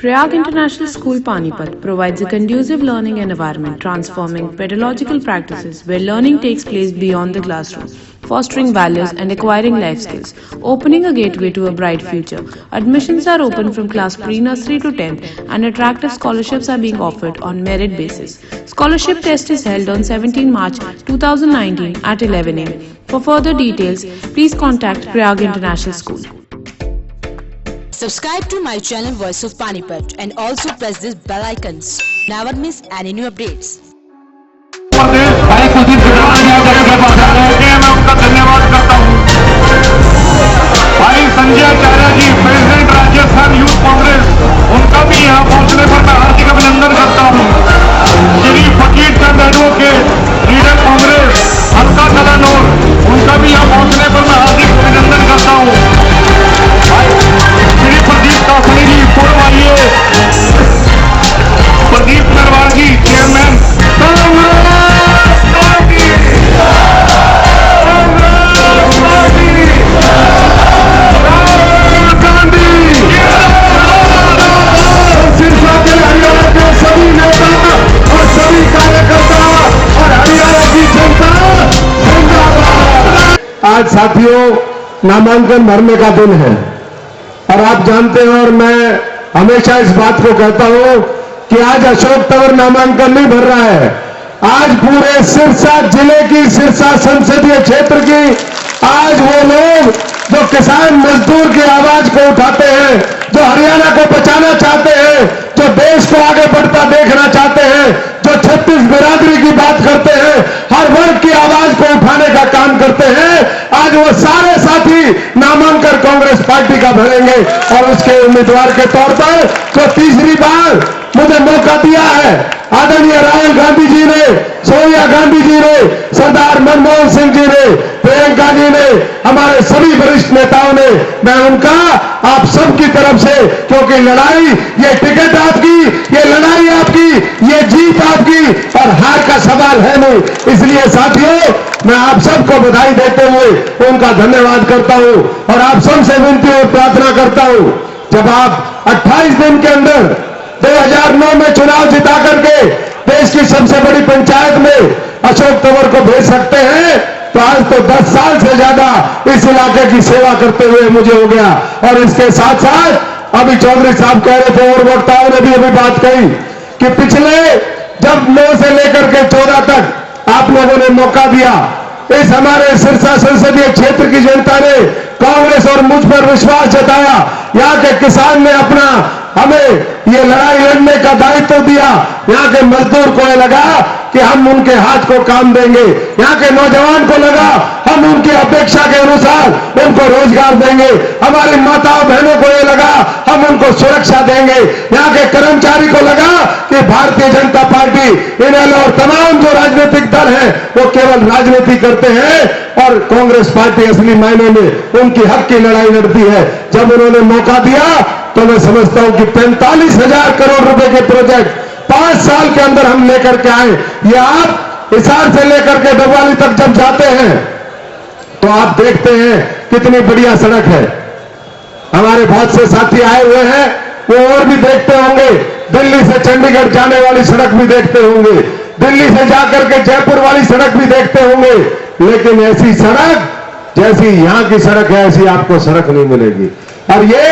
Prayag International School Panipat provides a conducive learning environment, transforming pedagogical practices where learning takes place beyond the classroom, fostering values and acquiring life skills, opening a gateway to a bright future. Admissions are open from class pre-nursery to 10th and attractive scholarships are being offered on merit basis. Scholarship test is held on 17 March 2019 at 11 am. For further details, please contact Prayag International School. Subscribe to my channel Voice of Panipat and also press this bell icons. Never miss any new updates. भाई कुलदीप सिंह जगह से पहुंचाने के लिए मैं उनका धन्यवाद करता हूं। भाई संजय चारा जी, प्रेसिडेंट राजस्थान यूथ कांग्रेस, उनका भी यहां पहुंचने पर मैं हार्दिक अभिनंदन करता हूं। श्री फकीर चंद एडवोकेट, लीडर कांग्रेस हल्का कलानौर, उनका भी यहां पहुंचने पर मैं हार्दिक अभिनंदन करता हूं। श्री प्रदीप कासनी जी, पूर्व आइए, प्रदीप नरवाल जी, चेयरमैन आज साथियों नामांकन भरने का दिन है और आप जानते हैं, और मैं हमेशा इस बात को कहता हूं कि आज अशोक तंवर नामांकन नहीं भर रहा है। आज पूरे सिरसा जिले की, सिरसा संसदीय क्षेत्र की, आज वो लोग जो किसान मजदूर की आवाज को उठाते हैं, जो हरियाणा को बचाना चाहते हैं, जो देश को आगे बढ़ता देखना चाहते हैं, जो छत्तीस बिरादरी की बात करते हैं, हर वर्ग की आवाज को उठाने का काम करते हैं, आज वो सारे साथी नामांकन कांग्रेस पार्टी का भरेंगे और उसके उम्मीदवार के तौर पर जो तीसरी बार मुझे मौका दिया है, आदरणीय राहुल गांधी जी ने, सोनिया गांधी जी ने, सरदार मनमोहन सिंह जी ने, प्रियंका जी ने, हमारे सभी वरिष्ठ नेताओं ने, मैं उनका आप सबकी तरफ से, क्योंकि लड़ाई, ये टिकट आपकी, ये लड़ाई आपकी, ये जीत आपकी और हार का सवाल है नहीं। इसलिए साथियों, मैं आप सबको बधाई देते हुए उनका धन्यवाद करता हूं और आप सबसे विनती और प्रार्थना करता हूं, जब आप 28 दिन के अंदर 2009 में चुनाव जिता करके देश की सबसे बड़ी पंचायत में अशोक तंवर को भेज सकते हैं, तो आज तो 10 साल से ज्यादा इस इलाके की सेवा करते हुए मुझे हो गया। और इसके साथ साथ अभी चौधरी साहब कह रहे थे और वक्ताओं ने भी अभी बात कही कि पिछले जब 9 से लेकर के 14 तक आप लोगों ने मौका दिया, इस हमारे सिरसा संसदीय क्षेत्र की जनता ने कांग्रेस और मुझ पर विश्वास जताया। यहाँ के किसान ने अपना हमें ये लड़ाई लड़ने का दायित्व दिया। यहाँ के मजदूर को ये लगा कि हम उनके हाथ को काम देंगे, यहाँ के नौजवान को लगा हम उनकी अपेक्षा के अनुसार उनको रोजगार देंगे, हमारी माताओं बहनों को ये लगा हम उनको सुरक्षा देंगे, यहाँ के कर्मचारी को लगा कि भारतीय जनता पार्टी, इनेलो और तमाम जो राजनीतिक दल हैं वो केवल राजनीति करते हैं और कांग्रेस पार्टी असली मायने में उनकी हक की लड़ाई लड़ती है। जब उन्होंने मौका दिया तो मैं समझता हूं कि 45,000 करोड़ रुपए के प्रोजेक्ट 5 साल के अंदर हम लेकर के आए। ये आप हिसार से लेकर के डबवाली तक जब जाते हैं तो आप देखते हैं कितनी बढ़िया सड़क है। हमारे बहुत से साथी आए हुए हैं, वो और भी देखते होंगे, दिल्ली से चंडीगढ़ जाने वाली सड़क भी देखते होंगे, दिल्ली से जाकर के जयपुर वाली सड़क भी देखते होंगे, लेकिन ऐसी सड़क जैसी यहां की सड़क है ऐसी आपको सड़क नहीं मिलेगी। और ये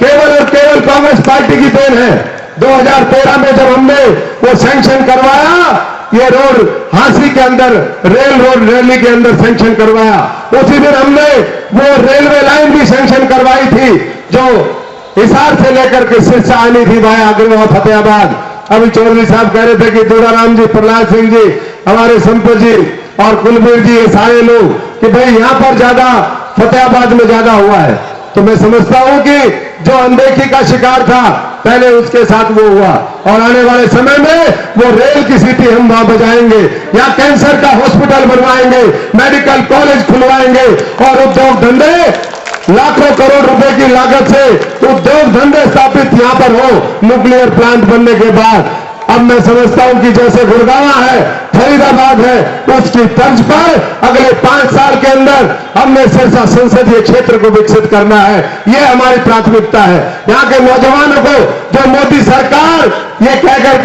केवल और केवल कांग्रेस पार्टी की देन है। 2013 में जब हमने वो सैंक्शन करवाया, ये रोड हांसी के अंदर, रेल रोड रैली के अंदर सैंक्शन करवाया, उसी दिन हमने वो रेलवे लाइन भी सैंक्शन करवाई थी जो हिसार से लेकर के सिरसा आनी थी वाया अग्रवा फतेहाबाद। अभी चौधरी साहब कह रहे थे कि दुराराम जी, प्रहलाद सिंह जी, हमारे संपत जी और कुलबीर जी, ये सारे लोग कि भाई यहां पर ज्यादा फतेहाबाद में ज्यादा हुआ है। तो मैं समझता हूं कि जो अनदेखी का शिकार था पहले उसके साथ वो हुआ और आने वाले समय में वो रेल की सीटी हम वहां बजाएंगे, या कैंसर का हॉस्पिटल बनवाएंगे, मेडिकल कॉलेज खुलवाएंगे और उद्योग धंधे लाखों करोड़ रुपए की लागत से उद्योग धंधे स्थापित यहां पर हो न्यूक्लियर प्लांट बनने के बाद। अब मैं समझता हूं कि जैसे गुड़गांव है, फरीदाबाद है, उसकी तर्ज पर अगले 5 साल के अंदर हमने सिरसा संसदीय क्षेत्र को विकसित करना है। यह हमारी प्राथमिकता है। यहाँ के नौजवानों को जो मोदी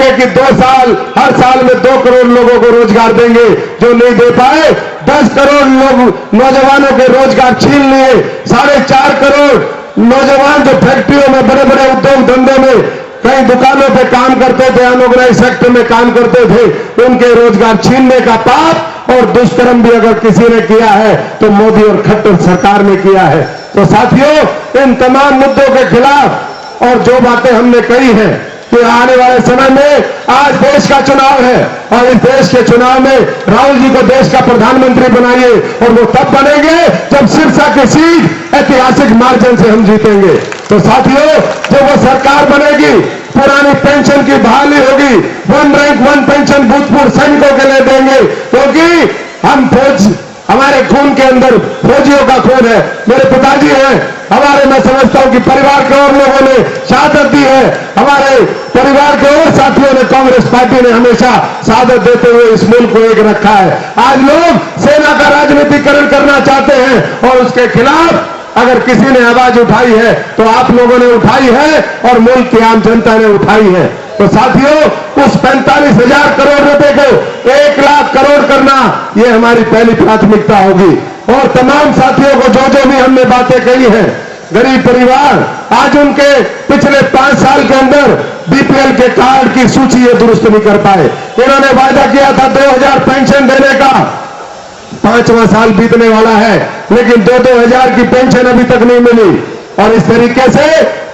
कहोगे कि 2 साल, हर साल में 2 करोड़ लोगों को रोजगार देंगे, जो नहीं दे पाए 10 करोड़ लोग नौजवानों के रोजगार छीन लिए। 4.5 करोड़ नौजवान जो फैक्ट्रियों में, बड़े बड़े उद्योग धंधे में, कई दुकानों पे काम करते थे, अनऑर्गेनाइज सेक्टर में काम करते थे, उनके रोजगार छीनने का पाप और दुष्कर्म भी अगर किसी ने किया है तो मोदी और खट्टर सरकार ने किया है। तो साथियों, इन तमाम मुद्दों के खिलाफ और जो बातें हमने कही हैं कि आने वाले समय में आज देश का चुनाव है और इस देश के चुनाव में राहुल जी को देश का प्रधानमंत्री बनाइए, और वो तब बनेंगे जब सिरसा की सीट ऐतिहासिक मार्जिन से हम जीतेंगे। तो साथियों, जब वो सरकार बनेगी, पुरानी पेंशन की बहाली होगी, 1 रैंक 1 पेंशन भूतपूर्व सैनिकों के लिए देंगे, क्योंकि हम फौज, हमारे खून के अंदर फौजियों का खून है। मेरे पिताजी हैं, हमारे, मैं समझता हूं कि परिवार के और लोगों ने शहादत दी है, हमारे परिवार के और साथियों ने, कांग्रेस पार्टी ने हमेशा शहादत देते हुए इस मुल्क को एक रखा है। आज लोग सेना का राजनीतिकरण करना चाहते हैं और उसके खिलाफ अगर किसी ने आवाज उठाई है तो आप लोगों ने उठाई है और मुल्क की आम जनता ने उठाई है। तो साथियों, उस 45,000 करोड़ रुपए को 1 लाख करोड़ करना, ये हमारी पहली प्राथमिकता होगी। और तमाम साथियों को जो भी हमने बातें कही हैं, गरीब परिवार, आज उनके पिछले 5 साल के अंदर बीपीएल के कार्ड की सूची ये दुरुस्त नहीं कर पाए। इन्होंने वायदा किया था 2000 पेंशन देने का, 5वां साल बीतने वाला है, लेकिन 2-2 हजार की पेंशन अभी तक नहीं मिली। और इस तरीके से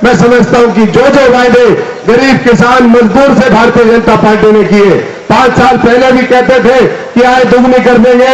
मैं समझता हूं कि जो वायदे गरीब किसान मजदूर से भारतीय जनता पार्टी ने किए, 5 साल पहले भी कहते थे कि आय दुगनी कर देंगे,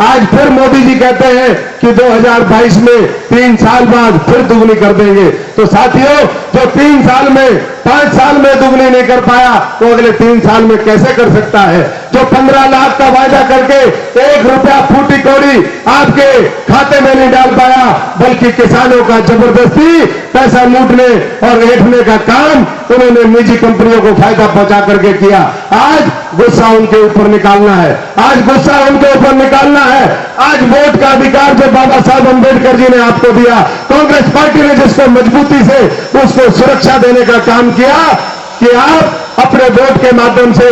आज फिर मोदी जी कहते हैं कि 2022 में 3 साल बाद फिर दुगनी कर देंगे। तो साथियों, जो 3 साल में, 5 साल में दुगनी नहीं कर पाया, वो अगले 3 साल में कैसे कर सकता है? जो 15 लाख का वायदा करके 1 रुपया फूटी कौड़ी आपके खाते में नहीं डाल पाया, बल्कि किसानों का जबरदस्ती पैसा लूटने और ऐंठने का काम उन्होंने निजी कंपनियों को फायदा पहुंचा करके किया। आज गुस्सा उनके ऊपर निकालना है, आज गुस्सा उनके ऊपर निकालना है। आज वोट का अधिकार जो बाबा साहब अंबेडकर जी ने आपको दिया, कांग्रेस पार्टी ने जिसको मजबूती से उसको सुरक्षा देने का काम किया कि आप अपने वोट के माध्यम से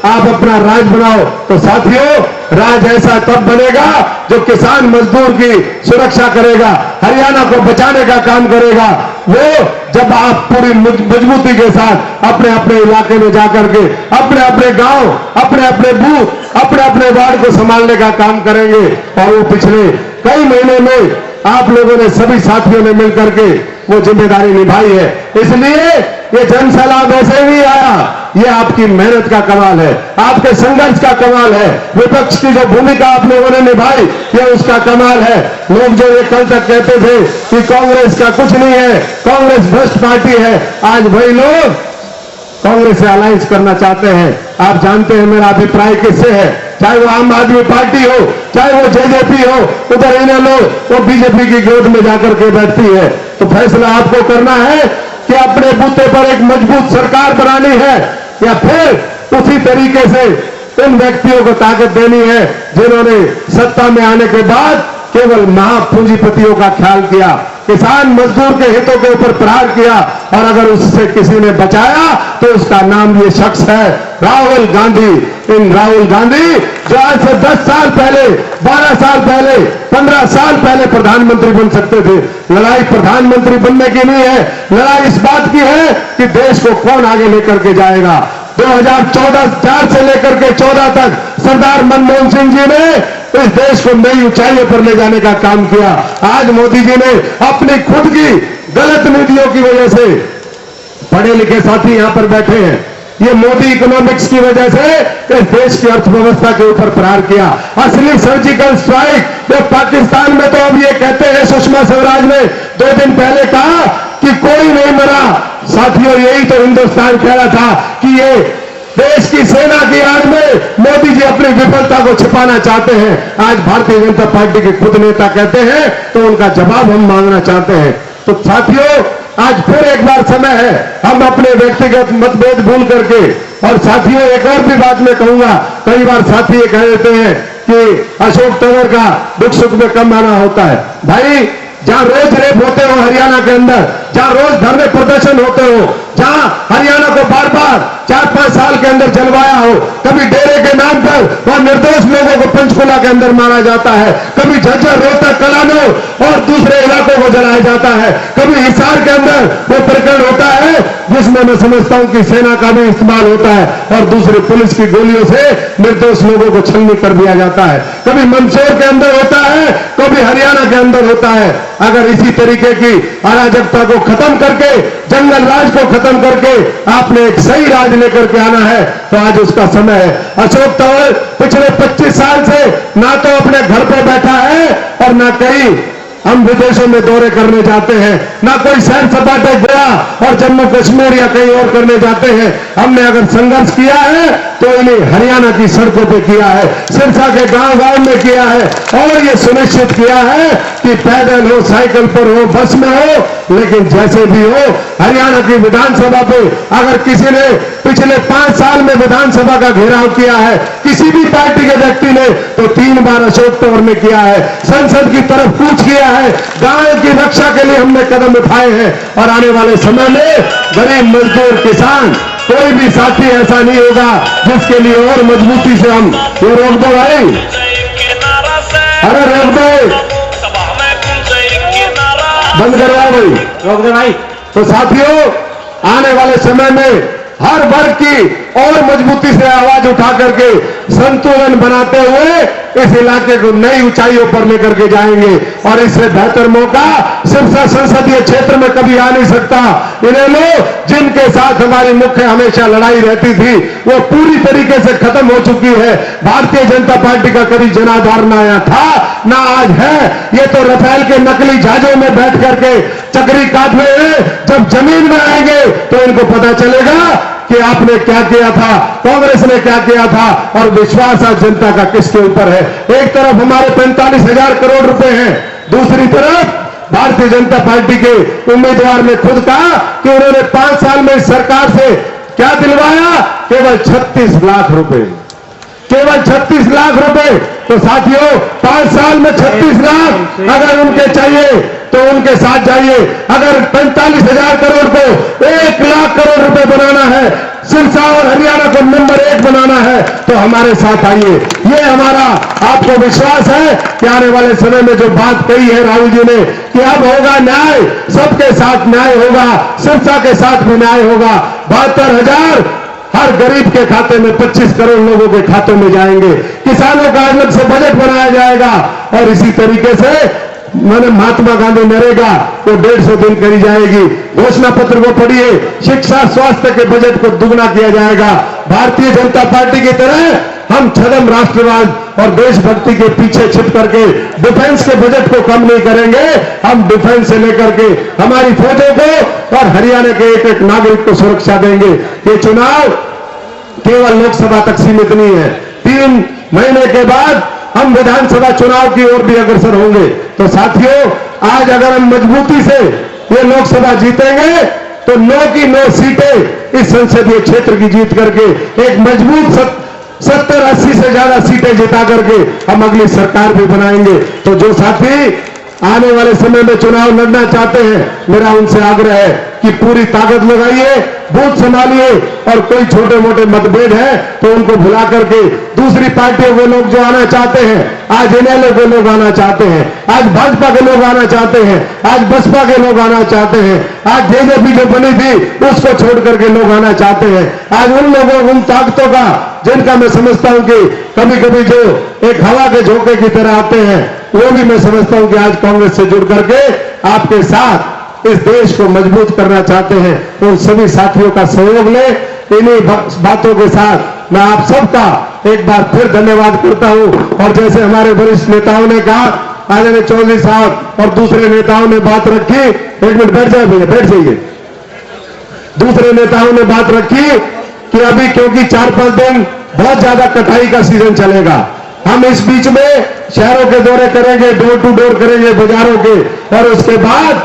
आप अपना राज बनाओ। तो साथियों, राज ऐसा तब बनेगा जो किसान मजदूर की सुरक्षा करेगा, हरियाणा को बचाने का काम करेगा, वो जब आप पूरी मजबूती के साथ अपने अपने इलाके में जाकर के अपने अपने गांव, अपने अपने बूथ, अपने अपने वार्ड को संभालने का काम करेंगे। और वो पिछले कई महीने में आप लोगों ने, सभी साथियों ने मिलकर के वो जिम्मेदारी निभाई है। इसलिए ये जन सैलाब ऐसे नहीं आया, ये आपकी मेहनत का कमाल है, आपके संघर्ष का कमाल है, विपक्ष की जो भूमिका आप लोगों ने निभाई, ये उसका कमाल है। लोग जो ये कल तक कहते थे कि कांग्रेस का कुछ नहीं है, कांग्रेस भ्रष्ट पार्टी है, आज वही लोग कांग्रेस से अलायंस करना चाहते हैं। आप जानते हैं मेरा अभिप्राय किससे है, चाहे वो आम आदमी पार्टी हो, चाहे वो जेजेपी हो, उधर इन्हें लो, वो बीजेपी की गोद में जाकर के बैठती है। तो फैसला आपको करना है कि अपने बूते पर एक मजबूत सरकार बनानी है, या फिर उसी तरीके से उन व्यक्तियों को ताकत देनी है जिन्होंने सत्ता में आने के बाद केवल महापूंजीपतियों का ख्याल किया, किसान मजदूर के हितों के ऊपर प्रहार किया, और अगर उससे किसी ने बचाया तो उसका नाम ये शख्स है राहुल गांधी। इन राहुल गांधी जो आज से 10 साल पहले, 12 साल पहले, 15 साल पहले प्रधानमंत्री बन सकते थे। लड़ाई प्रधानमंत्री बनने की नहीं है, लड़ाई इस बात की है कि देश को कौन आगे लेकर के जाएगा। 2014 से लेकर के 14 तक सरदार मनमोहन सिंह जी ने इस देश को नई ऊंचाइयों पर ले जाने का काम किया। आज मोदी जी ने अपनी खुद की गलत नीतियों की वजह से, पढ़े लिखे साथी यहां पर बैठे हैं, ये मोदी इकोनॉमिक्स की वजह से इस देश की अर्थव्यवस्था के ऊपर प्रहार किया। असली सर्जिकल स्ट्राइक जो पाकिस्तान में, तो अब ये कहते हैं, सुषमा स्वराज ने 2 दिन पहले कहा कि कोई नहीं मरा। साथियों, यही तो हिंदुस्तान कह रहा था कि ये देश की सेना की आड़ में मोदी जी अपनी विफलता को छिपाना चाहते हैं। आज भारतीय जनता पार्टी के खुद नेता कहते हैं तो उनका जवाब हम मांगना चाहते हैं। तो साथियों, आज फिर एक बार समय है हम अपने व्यक्तिगत मतभेद भूल करके, और साथियों एक और भी बात मैं कहूंगा, कई बार साथी ये कह देते हैं कि अशोक तंवर का दुख सुख में कम आना होता है। भाई, जहां रोज रेप होते हो हरियाणा के अंदर, जहां रोज धरने प्रदर्शन होते हो, जहां हरियाणा को बार बार 4-5 साल के अंदर जलवाया हो, कभी डेरे के नाम पर वहां निर्दोष लोगों को पंचकुला के अंदर मारा जाता है, कभी झज्जर, रोहतक, कलानो और दूसरे इलाकों को जलाया जाता है, कभी हिसार के अंदर वो प्रकरण होता है जिसमें मैं समझता हूं कि सेना का भी इस्तेमाल होता है और दूसरे पुलिस की गोलियों से निर्दोष लोगों को छलनी कर दिया जाता है, कभी मंदसौर के अंदर होता है, कभी हरियाणा के अंदर होता है। अगर इसी तरीके की अराजकता को खत्म करके, जंगल राज को खत्म करके आपने एक सही राज लेकर के आना है तो आज उसका समय है। अशोक तंवर पिछले 25 साल से ना तो अपने घर पर बैठा है और ना कहीं हम विदेशों में दौरे करने जाते हैं, ना कोई सैर सपाटे गया और जम्मू कश्मीर या कहीं और करने जाते हैं। हमने अगर संघर्ष किया है तो इन्हें हरियाणा की सड़कों पे किया है, सिरसा के गांव-गांव में किया है और ये सुनिश्चित किया है कि पैदल हो, साइकिल पर हो, बस में हो, लेकिन जैसे भी हो हरियाणा की विधानसभा पे अगर किसी ने पिछले 5 साल में विधानसभा का घेराव किया है किसी भी पार्टी के व्यक्ति ने तो 3 बार अशोक तंवर ने किया है, संसद की तरफ कूच किया है, गांव की रक्षा के लिए हमने कदम उठाए हैं और आने वाले समय में गरीब, मजदूर, किसान कोई भी साथी ऐसा नहीं होगा जिसके लिए और मजबूती से हम ये रोक दो भाई, अरे रोक दो, बंद करवाओ भाई, रोक दो भाई। तो साथियों आने वाले समय में हर वर्ग की और मजबूती से आवाज उठा करके संतुलन बनाते हुए इस इलाके को नई ऊंचाइयों पर लेकर के जाएंगे और इससे बेहतर मौका सिरसा संसदीय क्षेत्र में कभी आ नहीं सकता। इन्हें लोग जिनके साथ हमारी मुख्य हमेशा लड़ाई रहती थी वो पूरी तरीके से खत्म हो चुकी है। भारतीय जनता पार्टी का कभी जनाधार ना आया था ना आज है। ये तो रफेल के नकली जहाजों में बैठ करके चक्री काट रहे हैं, जब जमीन में आएंगे तो इनको पता चलेगा कि आपने क्या किया था, कांग्रेस ने क्या किया था और विश्वास आज जनता का किसके ऊपर है। एक तरफ हमारे 45,000 करोड़ रुपए हैं, दूसरी तरफ भारतीय जनता पार्टी के उम्मीदवार ने खुद कहा कि उन्होंने 5 साल में सरकार से क्या दिलवाया, केवल 36 लाख रुपए, केवल 36 लाख रुपए। तो साथियों 5 साल में 36 लाख अगर उनके चाहिए तो उनके साथ जाइए। अगर 45,000 करोड़ को 1 लाख करोड़ रुपए बनाना है, सिरसा और हरियाणा को नंबर 1 बनाना है तो हमारे साथ आइए। ये हमारा आपको विश्वास है कि आने वाले समय में जो बात कही है राहुल जी ने कि अब होगा न्याय, सबके साथ न्याय होगा, सिरसा के साथ भी न्याय होगा। 72,000 हर गरीब के खाते में 25 करोड़ लोगों के खातों में जाएंगे। किसानों का अलग से बजट बनाया जाएगा और इसी तरीके से मैंने महात्मा गांधी नरेगा वो 150 दिन करी जाएगी। घोषणा पत्र को पढ़िए, शिक्षा स्वास्थ्य के बजट को दुगना किया जाएगा। भारतीय जनता पार्टी की तरह हम छद्म राष्ट्रवाद और देशभक्ति के पीछे छिप करके डिफेंस के बजट को कम नहीं करेंगे। हम डिफेंस से लेकर के हमारी फौजों को और हरियाणा के एक एक नागरिक को सुरक्षा देंगे। ये चुनाव केवल लोकसभा तक सीमित नहीं है, 3 महीने के बाद हम विधानसभा चुनाव की ओर भी अग्रसर होंगे। तो साथियों आज अगर हम मजबूती से ये लोकसभा जीतेंगे तो 9 की 9 सीटें इस संसदीय क्षेत्र की जीत करके एक मजबूत 70-80 से ज्यादा सीटें जिता करके हम अगली सरकार भी बनाएंगे। तो जो साथी आने वाले समय में चुनाव लड़ना चाहते हैं मेरा उनसे आग्रह है कि पूरी ताकत लगाइए, बूथ संभालिए और कोई छोटे मोटे मतभेद है तो उनको भुला करके दूसरी पार्टियों के लोग जो आना चाहते हैं, आज इनेलो के लोग आना चाहते हैं, आज भाजपा के लोग आना चाहते हैं, आज बसपा के लोग आना चाहते हैं, आज जेजेपी जो बनी थी उसको छोड़ करके लोग आना चाहते हैं। आज उन लोगों, उन ताकतों का जिनका मैं समझता हूं कि कभी कभी जो एक हवा के झोंके की तरह आते हैं वो भी मैं समझता हूं कि आज कांग्रेस से जुड़ करके आपके साथ इस देश को मजबूत करना चाहते हैं। उन सभी साथियों का सहयोग ले। इन्हीं बातों के साथ मैं आप सबका एक बार फिर धन्यवाद करता हूं और जैसे हमारे वरिष्ठ नेताओं ने कहा, आदरणीय चौधरी साहब और दूसरे नेताओं ने बात रखी, 1 मिनट बैठ जाए भैया, बैठ जाइए। दूसरे नेताओं ने बात रखी कि अभी क्योंकि 4-5 दिन बहुत ज्यादा कटाई का सीजन चलेगा, हम इस बीच में शहरों के दौरे करेंगे, डोर टू डोर करेंगे बाजारों के और उसके बाद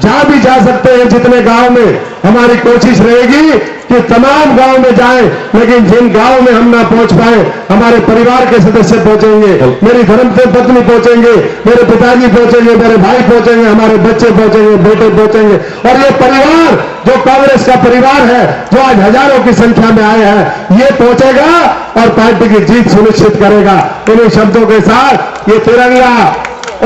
जहां भी जा सकते हैं, जितने गांव में हमारी कोशिश रहेगी कि तमाम गांव में जाएं, लेकिन जिन गांव में हम ना पहुंच पाए, हमारे परिवार के सदस्य पहुंचेंगे, मेरी धर्मपत्नी पहुंचेंगे, मेरे पिताजी पहुंचेंगे, मेरे भाई पहुंचेंगे, हमारे बच्चे पहुंचेंगे, बेटे पहुंचेंगे। और ये परिवार जो कांग्रेस का परिवार है, जो आज हजारों की संख्या में आए हैं, ये पहुंचेगा और पार्टी की जीत सुनिश्चित करेगा। इन्हीं शब्दों के साथ ये तिरंगा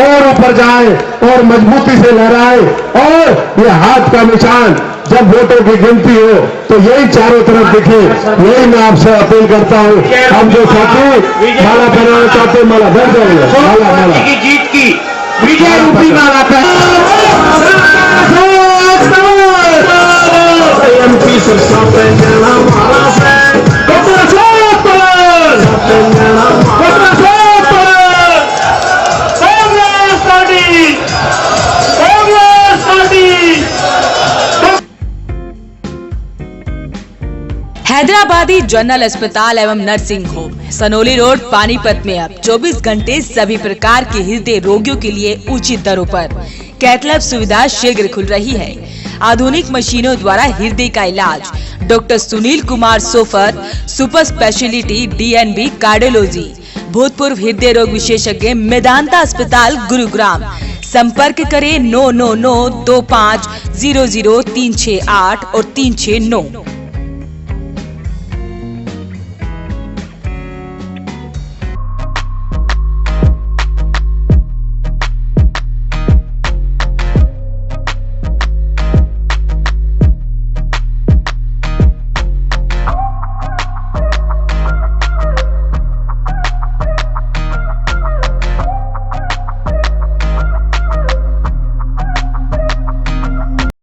और ऊपर जाए और मजबूती से लहराए, और ये हाथ का निशान जब वोटों की गिनती हो तो यही चारों तरफ दिखे। यही मैं आपसे अपील करता हूं। हम जो साथी माला बनाना चाहते, माला बन जाएंगे, माला की जीत की विजय रूपी माला हैदराबादी जनरल अस्पताल एवं nursing home Sanauli road Panipat में अब 24 घंटे सभी प्रकार के हृदय रोगियों के लिए उचित दरों पर कैथलैब सुविधा शीघ्र खुल रही है। आधुनिक मशीनों द्वारा हृदय का इलाज। Doctor Sunil Kumar so far, super speciality DNB cardiology, भूतपूर्व हृदय रोग विशेषज्ञ, मेदांता अस्पताल गुरुग्राम। संपर्क करें 9992500 368 और 369।